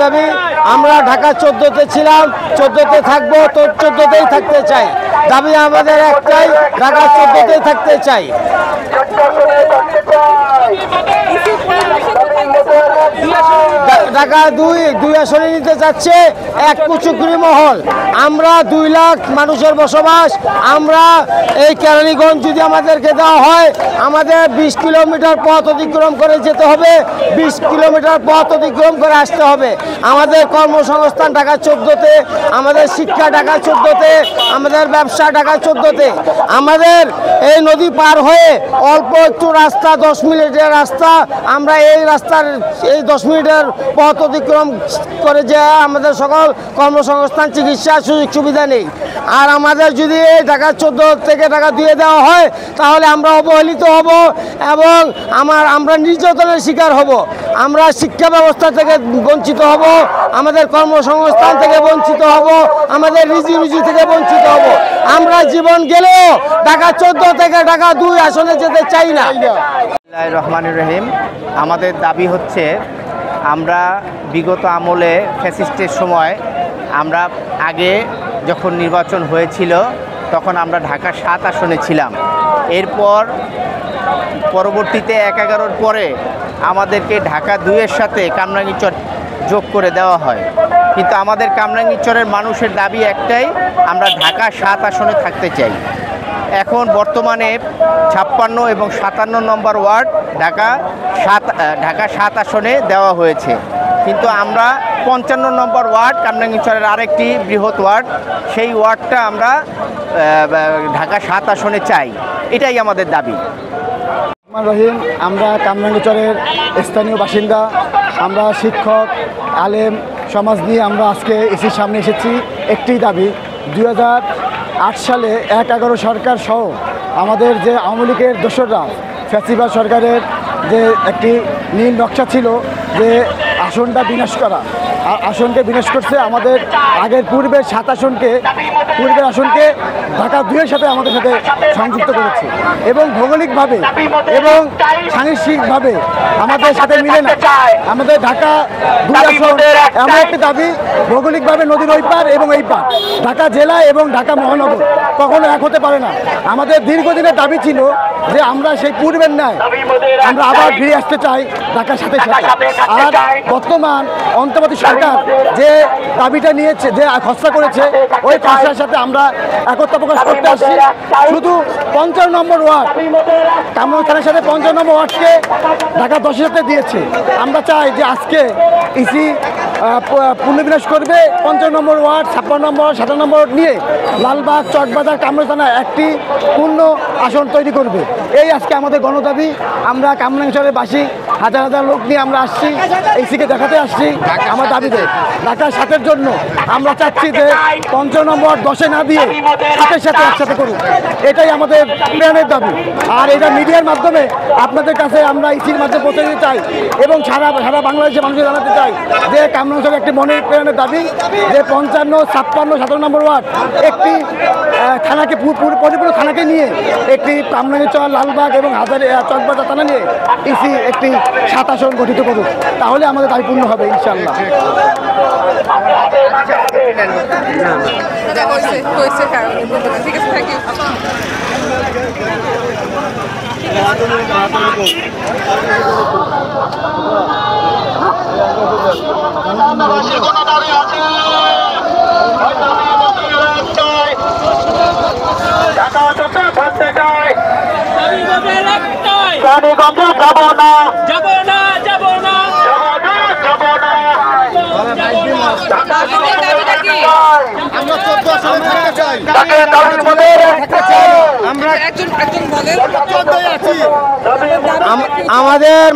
দাবি। আমরা ঢাকা 14তে ছিলাম, 14তে থাকবো, তো 14তেই থাকতে চাই। দাবি আমাদের একটাই, ঢাকা 14তেই থাকতে চাই। ঢাকা দুই আসনে নিতে যাচ্ছে এক কুচুকরি মহল। আমরা 2 লাখ মানুষের বসবাস। আমরা এই কেরানীগঞ্জ যদি আমাদেরকে দেওয়া হয়, আমাদের 20 কিলোমিটার পথ অতিক্রম করে যেতে হবে, 20 কিলোমিটার পথ অতিক্রম করে আসতে হবে। আমাদের কর্মসংস্থান ঢাকা 14তে, আমাদের শিক্ষা ঢাকা 14তে, আমাদের ব্যবসা ঢাকা 14তে। আমাদের এই নদী পার হয়ে অল্প একটু রাস্তা, 10 মিনিটের রাস্তা, আমরা এই রাস্তার এই 10 মিনিটের পথ অতিক্রম করে যে আমাদের সকল কর্মসংস্থান, চিকিৎসা সুযোগ সুবিধা নেই। আর আমাদের যদি ঢাকা 14 থেকে ঢাকা 2 দেওয়া হয়, তাহলে আমরা অবহেলিত হব এবং আমরা নির্যাতনের শিকার হব। আমরা শিক্ষা ব্যবস্থা থেকে বঞ্চিত হব, আমাদের কর্মসংস্থান থেকে বঞ্চিত হব, আমাদের রুজি থেকে বঞ্চিত হব। আমরা জীবন গেলেও ঢাকা 14 থেকে ঢাকা 2 আসনে যেতে চাই না। বিসমিল্লাহির রহমানির রহিম। আমাদের দাবি হচ্ছে, আমরা বিগত আমলে ফ্যাসিস্টের সময় আমরা আগে যখন নির্বাচন হয়েছিল তখন আমরা ঢাকা 7 আসনে ছিলাম। এরপর পরবর্তীতে 1/11-র পরে আমাদেরকে ঢাকা 2-এর সাথে কামরাঙ্গীরচর যোগ করে দেওয়া হয়। কিন্তু আমাদের কামরাঙ্গীরচরের মানুষের দাবি একটাই, আমরা ঢাকা 7 আসনে থাকতে চাই। এখন বর্তমানে 56 এবং 57 নম্বর ওয়ার্ড ঢাকা 7 আসনে দেওয়া হয়েছে। কিন্তু আমরা 55 নম্বর ওয়ার্ড, কামরাঙ্গীরচরের আরেকটি বৃহৎ ওয়ার্ড, সেই ওয়ার্ডটা আমরা ঢাকা 7 আসনে চাই। এটাই আমাদের দাবি। রহিম, আমরা কামরাঙ্গীরচরের স্থানীয় বাসিন্দা। আমরা শিক্ষক, আলেম সমাজ নিয়ে আমরা আজকে ইসির সামনে এসেছি। একটি দাবি, 2008 সালে 1/11 সরকার সহ আমাদের যে আওয়ামী লীগের দোসররা, ফ্যাসিবাদ সরকারের যে একটি নীল নকশা ছিল যে আসনটা বিনাশ করা, আসনকে বিনাশ করছে। আমাদের আগের পূর্বের 7 আসনকে, পূর্বের আসনকে ঢাকা 2-এর সাথে আমাদের সাথে সংযুক্ত করেছে এবং ভৌগোলিকভাবে এবং সাংস্কৃতিকভাবে আমাদের সাথে মিলে না। আমাদের ঢাকা 2 আসন এমন একটি দাবি, ভৌগোলিকভাবে নদীর ওই পার এবং এই পার, ঢাকা জেলা এবং ঢাকা মহানগর কখনো এক হতে পারে না। আমাদের দীর্ঘদিনের দাবি ছিল যে আমরা সেই পূর্বের ন্যায় আমরা আবার ফিরে আসতে চাই ঢাকার সাথে সাথে। আর বর্তমান অন্তর্বর্তী সরকার যে দাবিটা নিয়েছে, যে খসড়া করেছে, ওই খসড়ার সাথে আমরা একতা প্রকাশ করতে আসছি। শুধু 55 নম্বর ওয়ার্ড, কামরাঙ্গীরচর থানার সাথে 55 নম্বর ওয়ার্ডকে ঢাকা 10-এর সাথে দিয়েছে। আমরা চাই যে আজকে ইসি পুনর্বিন্যাস করবে 55 নম্বর ওয়ার্ড, 56 নম্বর, 57 নম্বর নিয়ে লালবাগ, চকবাজার, কামরাঙ্গীরচর থানা একটি পূর্ণ আসন তৈরি করবে। এই আজকে আমাদের গণদাবি। আমরা কামরাঙ্গীরচরের বাসী হাজার হাজার লোক নিয়ে আমরা আসছি, ইসিকে দেখাতে আসছি আমার দাবিতে। ঢাকা 7-এর জন্য আমরা চাচ্ছি যে 55 নম্বর 10-এ না দিয়ে 7-এর সাথে একসাথে করুন। এটাই আমাদের প্রাণের দাবি। আর এটা মিডিয়ার মাধ্যমে আপনাদের কাছে আমরা ইসির মাধ্যমে পৌঁছে দিতে চাই এবং সারা বাংলাদেশের মানুষকে জানাতে চাই যে কামরাঙ্গীরচরের একটি মনের প্রাণের দাবি যে 55, 56, 57 নম্বর ওয়ার্ড একটি থানাকে, পরিপূর্ণ থানাকে নিয়ে একটি কামরাঙ্গীরচর, লালবাগ এবং চকবাজার থানা নিয়ে ইসি একটি 7 আসন গঠিত করুক। তাহলে আমাদের দাবি পূর্ণ হবে ইনশাআল্লাহ। আমাদের